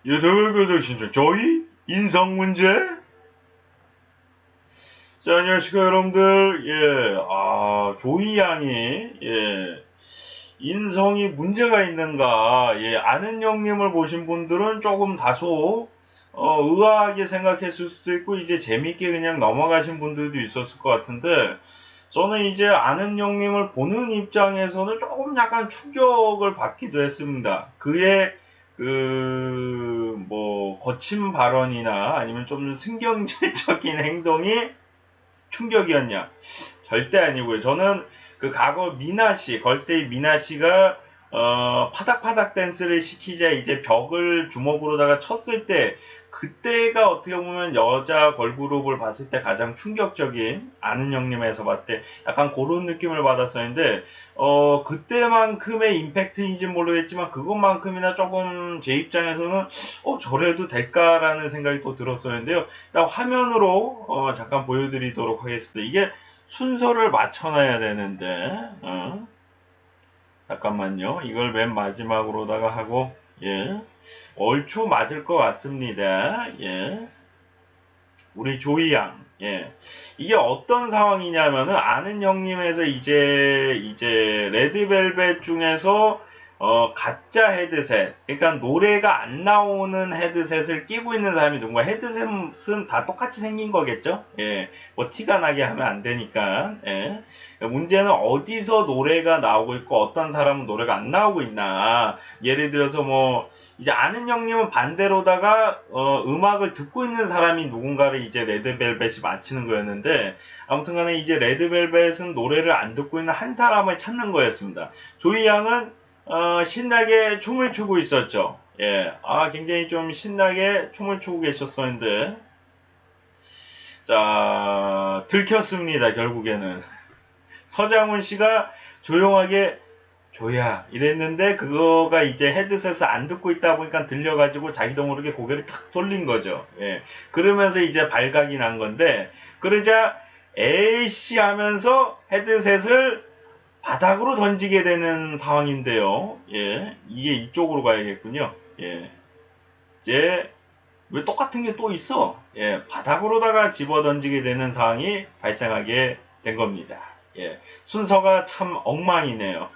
유튜브 구독 신청 저희 인성 문제. 자, 안녕하십니까 여러분들. 조이 양이 인성이 문제가 있는가, 아는 형님을 보신 분들은 조금 다소 의아하게 생각했을 수도 있고 이제 재밌게 그냥 넘어가신 분들도 있었을 것 같은데, 저는 이제 아는 형님을 보는 입장에서는 조금 약간 충격을 받기도 했습니다. 그의 거친 발언이나 아니면 좀 승경질적인 행동이 충격이었냐? 절대 아니고요. 저는 그 과거 미나씨, 걸스데이 미나씨가 파닥파닥 댄스를 시키자 이제 벽을 주먹으로다가 쳤을 때, 그때가 어떻게 보면 여자 걸그룹을 봤을 때 가장 충격적인, 아는 형님에서 봤을 때 약간 그런 느낌을 받았었는데, 그때만큼의 임팩트인지 모르겠지만 그것만큼이나 조금 제 입장에서는 저래도 될까라는 생각이 또 들었었는데요. 일단 화면으로 잠깐 보여드리도록 하겠습니다. 이게 순서를 맞춰놔야 되는데, 잠깐만요. 이걸 맨 마지막으로다가 하고, 얼추 맞을 것 같습니다. 우리 조이 양, 이게 어떤 상황이냐면은, 아는 형님에서 이제 레드벨벳 중에서 가짜 헤드셋, 그러니까 노래가 안 나오는 헤드셋을 끼고 있는 사람이 누군가. 헤드셋은 다 똑같이 생긴 거겠죠? 뭐 티가 나게 하면 안 되니까. 문제는 어디서 노래가 나오고 있고 어떤 사람은 노래가 안 나오고 있나. 예를 들어서 뭐 이제 아는 형님은 반대로다가 음악을 듣고 있는 사람이 누군가를 이제 레드벨벳이 맞히는 거였는데, 아무튼간에 이제 레드벨벳은 노래를 안 듣고 있는 한 사람을 찾는 거였습니다. 조이 양은 신나게 춤을 추고 있었죠. 굉장히 좀 신나게 춤을 추고 계셨었는데, 자, 들켰습니다, 결국에는. 서장훈 씨가 조용하게, 조야, 이랬는데, 그거가 이제 헤드셋을 안 듣고 있다 보니까 들려가지고 자기도 모르게 고개를 탁 돌린 거죠. 그러면서 이제 발각이 난 건데, 그러자, 에이씨 하면서 헤드셋을 바닥으로 던지게 되는 상황인데요. 이게 이쪽으로 가야겠군요. 이제 왜 똑같은 게 또 있어? 바닥으로다가 집어 던지게 되는 상황이 발생하게 된 겁니다. 순서가 참 엉망이네요.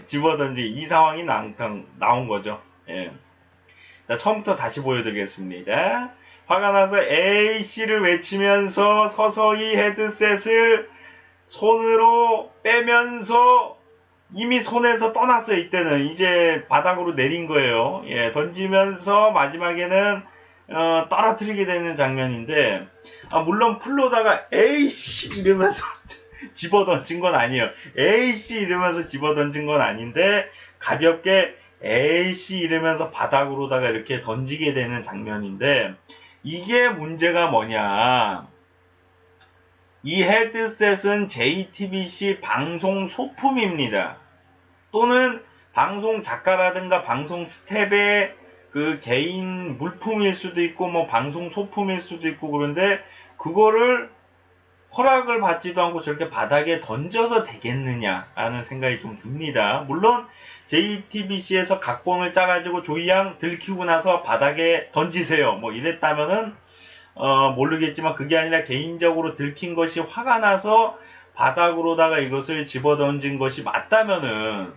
집어 던지 이 상황이 나온 거죠. 자, 처음부터 다시 보여드리겠습니다. 화가 나서 A씨를 외치면서 서서히 헤드셋을 손으로 빼면서 이미 손에서 떠났어요. 이때는 이제 바닥으로 내린 거예요. 던지면서 마지막에는 떨어뜨리게 되는 장면인데, 물론 풀로다가 에이씨 이러면서 집어 던진 건 아니에요. 에이씨 이러면서 집어 던진 건 아닌데, 가볍게 에이씨 이러면서 바닥으로다가 이렇게 던지게 되는 장면인데, 이게 문제가 뭐냐? 이 헤드셋은 JTBC 방송 소품입니다. 또는 방송 작가라든가 방송 스텝의 그 개인 물품일 수도 있고 뭐 방송 소품일 수도 있고, 그런데 그거를 허락을 받지도 않고 저렇게 바닥에 던져서 되겠느냐라는 생각이 좀 듭니다. 물론 JTBC에서 각본을 짜가지고 조이 양 들키고 나서 바닥에 던지세요 뭐 이랬다면은 모르겠지만, 그게 아니라 개인적으로 들킨 것이 화가 나서 바닥으로다가 이것을 집어던진 것이 맞다면은,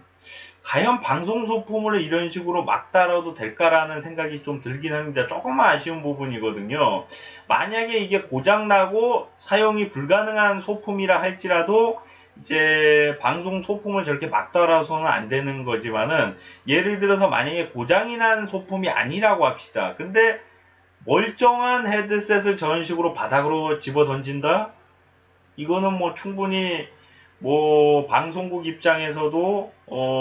과연 방송 소품을 이런 식으로 막 다뤄도 될까라는 생각이 좀 들긴 합니다. 조금만 아쉬운 부분이거든요. 만약에 이게 고장나고 사용이 불가능한 소품이라 할지라도 이제 방송 소품을 저렇게 막 달아서는 안 되는 거지만은, 예를 들어서 만약에 고장이 난 소품이 아니라고 합시다. 근데 멀쩡한 헤드셋을 저런 식으로 바닥으로 집어 던진다? 이거는 뭐 충분히 뭐 방송국 입장에서도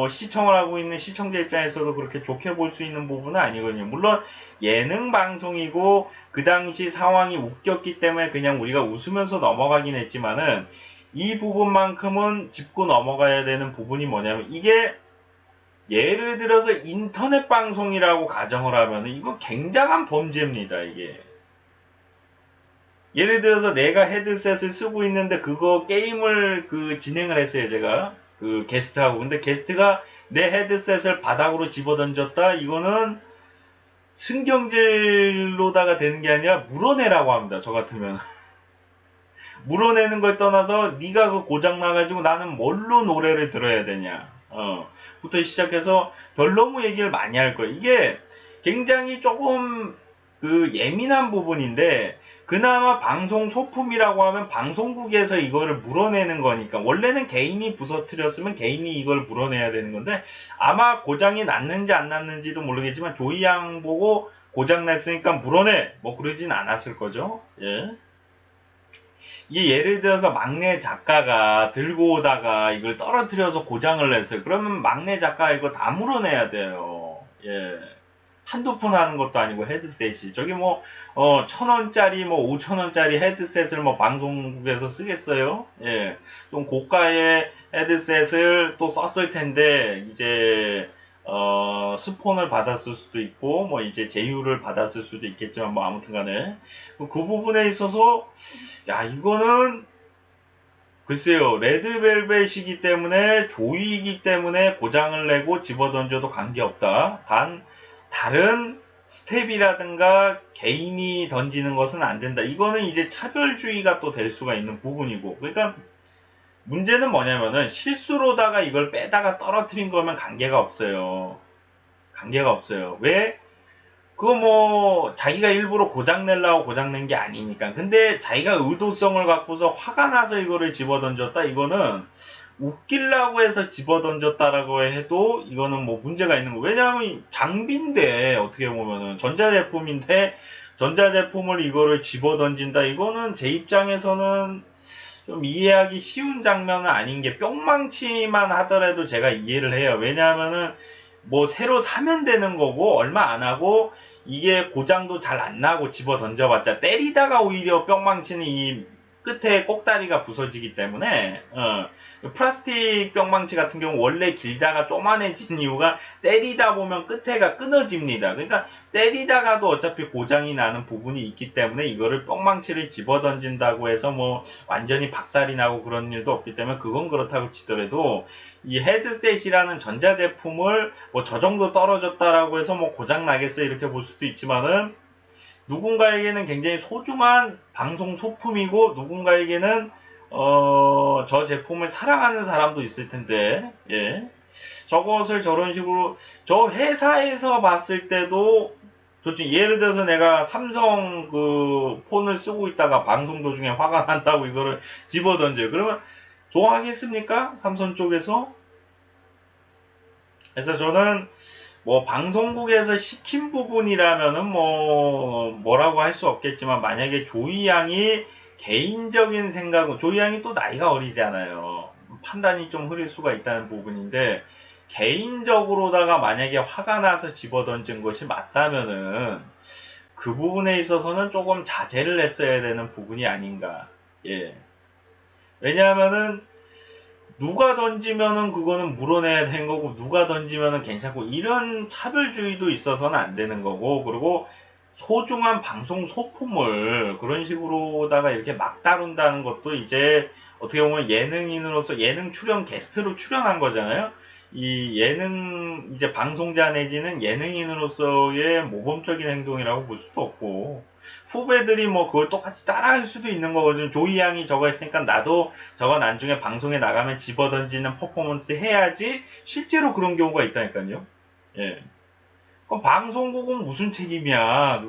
시청을 하고 있는 시청자 입장에서도 그렇게 좋게 볼 수 있는 부분은 아니거든요. 물론 예능 방송이고 그 당시 상황이 웃겼기 때문에 그냥 우리가 웃으면서 넘어가긴 했지만은, 이 부분만큼은 짚고 넘어가야 되는 부분이 뭐냐면, 이게 예를 들어서 인터넷 방송이라고 가정을 하면 이거 굉장한 범죄입니다. 이게 예를 들어서 내가 헤드셋을 쓰고 있는데 그거 게임을 진행을 했어요. 제가 그 게스트하고. 근데 게스트가 내 헤드셋을 바닥으로 집어던졌다? 이거는 승경질로다가 되는 게 아니라 물어내라고 합니다. 저 같으면. 물어내는 걸 떠나서 네가 그 고장 나가지고 나는 뭘로 노래를 들어야 되냐. 부터 시작해서 별 너무 얘기를 많이 할 거예요. 이게 굉장히 조금 그 예민한 부분인데 그나마 방송 소품이라고 하면 방송국에서 이거를 물어내는 거니까 원래는 개인이 부서뜨렸으면 개인이 이걸 물어내야 되는 건데 아마 고장이 났는지 안 났는지도 모르겠지만 조이양 보고 고장 났으니까 물어내 뭐 그러진 않았을 거죠. 예. 이게 예를 들어서 막내 작가가 들고 오다가 이걸 떨어뜨려서 고장을 냈어요. 그러면 막내 작가 이거 다 물어내야 돼요. 예. 한두 푼 하는 것도 아니고 헤드셋이. 저기 뭐, 1,000원짜리, 뭐, 5,000원짜리 헤드셋을 뭐 방송국에서 쓰겠어요? 예. 좀 고가의 헤드셋을 또 썼을 텐데, 이제, 스폰을 받았을 수도 있고, 뭐, 이제 제휴를 받았을 수도 있겠지만, 뭐, 아무튼 간에. 그 부분에 있어서, 야, 이거는, 글쎄요, 레드벨벳이기 때문에, 조이기 때문에 고장을 내고 집어던져도 관계없다. 단, 다른 스텝이라든가 개인이 던지는 것은 안 된다. 이거는 이제 차별주의가 또 될 수가 있는 부분이고. 그러니까 문제는 뭐냐면은 실수로다가 이걸 빼다가 떨어뜨린 거면 관계가 없어요. 관계가 없어요. 왜? 그거 뭐 자기가 일부러 고장 내려고 고장 낸 게 아니니까. 근데 자기가 의도성을 갖고서 화가 나서 이거를 집어던졌다. 이거는 웃기려고 해서 집어던졌다라고 해도 이거는 뭐 문제가 있는 거. 왜냐하면 장비인데 어떻게 보면은 전자제품인데 전자제품을 이거를 집어던진다. 이거는 제 입장에서는 좀 이해하기 쉬운 장면은 아닌 게 뿅망치만 하더라도 제가 이해를 해요. 왜냐하면은 뭐 새로 사면 되는 거고 얼마 안 하고 이게 고장도 잘 안 나고 집어 던져봤자 때리다가 오히려 뿅망치는 이 끝에 꼭다리가 부서지기 때문에 플라스틱 뿅망치 같은 경우 원래 길다가 쪼만해진 이유가 때리다 보면 끝에가 끊어집니다. 그러니까 때리다가도 어차피 고장이 나는 부분이 있기 때문에 이거를 뿅망치를 집어 던진다고 해서 뭐 완전히 박살이 나고 그런 일도 없기 때문에 그건 그렇다고 치더라도 이 헤드셋이라는 전자제품을 뭐 저 정도 떨어졌다라고 해서 뭐 고장 나겠어 이렇게 볼 수도 있지만은 누군가에게는 굉장히 소중한 방송 소품이고 누군가에게는 저 제품을 사랑하는 사람도 있을 텐데 예. 저것을 저런 식으로 저 회사에서 봤을 때도 솔직히 예를 들어서 내가 삼성 그 폰을 쓰고 있다가 방송 도중에 화가 난다고 이거를 집어던져요. 그러면 좋아하겠습니까? 삼성 쪽에서? 그래서 저는 뭐 방송국에서 시킨 부분이라면은 뭐라고 할 수 없겠지만 만약에 조이 양이 개인적인 생각은 조이 양이 또 나이가 어리잖아요. 판단이 좀 흐릴 수가 있다는 부분인데 개인적으로다가 만약에 화가 나서 집어던진 것이 맞다면은 그 부분에 있어서는 조금 자제를 했어야 되는 부분이 아닌가. 예. 왜냐하면은 누가 던지면은 그거는 물어내야 되는 거고 누가 던지면은 괜찮고 이런 차별주의도 있어서는 안 되는 거고 그리고 소중한 방송 소품을 그런 식으로다가 이렇게 막 다룬다는 것도 이제 어떻게 보면 예능인으로서 예능 출연 게스트로 출연한 거잖아요. 이 예능 이제 방송자 내지는 예능인으로서의 모범적인 행동이라고 볼 수도 없고 후배들이 뭐 그걸 똑같이 따라할 수도 있는 거거든요. 조이 양이 저거 했으니까 나도 저거 나중에 방송에 나가면 집어던지는 퍼포먼스 해야지 실제로 그런 경우가 있다니까요. 예. 그럼 방송국은 무슨 책임이야?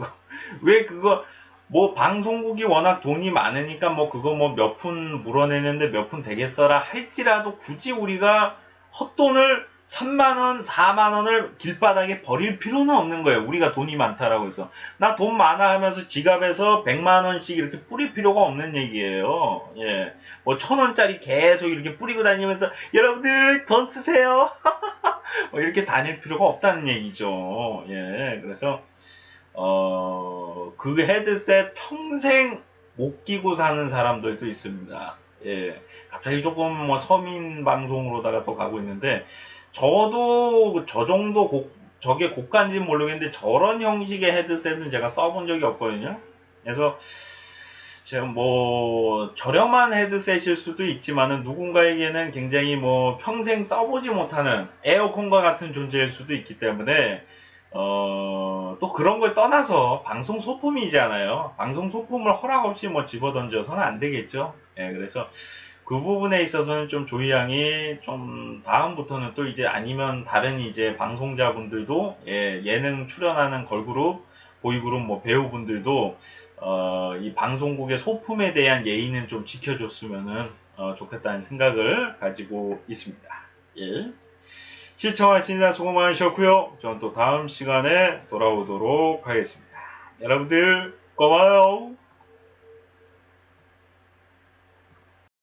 왜 그거 뭐 방송국이 워낙 돈이 많으니까 뭐 그거 뭐 몇 푼 물어내는데 몇 푼 되겠어라 할지라도 굳이 우리가 헛돈을 3만원, 4만원을 길바닥에 버릴 필요는 없는 거예요. 우리가 돈이 많다라고 해서. 나 돈 많아 하면서 지갑에서 100만원씩 이렇게 뿌릴 필요가 없는 얘기예요. 예. 뭐 1,000원짜리 계속 이렇게 뿌리고 다니면서 여러분들 돈 쓰세요. 뭐 이렇게 다닐 필요가 없다는 얘기죠. 예. 그래서, 그 헤드셋 평생 못 끼고 사는 사람들도 있습니다. 예. 갑자기 조금 뭐 서민 방송으로다가 또 가고 있는데, 저도 저 정도 저게 고가인지는 모르겠는데, 저런 형식의 헤드셋은 제가 써본 적이 없거든요. 그래서, 제가 뭐, 저렴한 헤드셋일 수도 있지만은, 누군가에게는 굉장히 뭐, 평생 써보지 못하는 에어컨과 같은 존재일 수도 있기 때문에, 또 그런 걸 떠나서 방송 소품이잖아요. 방송 소품을 허락 없이 뭐 집어던져서는 안 되겠죠. 예, 그래서 그 부분에 있어서는 좀 조이 양이 좀 다음부터는 또 이제 아니면 다른 이제 방송자분들도 예, 예능 출연하는 걸그룹, 보이그룹 뭐 배우분들도 이 방송국의 소품에 대한 예의는 좀 지켜줬으면은 좋겠다는 생각을 가지고 있습니다. 예. 시청하시느라 수고 많으셨고요. 저는 또 다음 시간에 돌아오도록 하겠습니다. 여러분들 고마워요.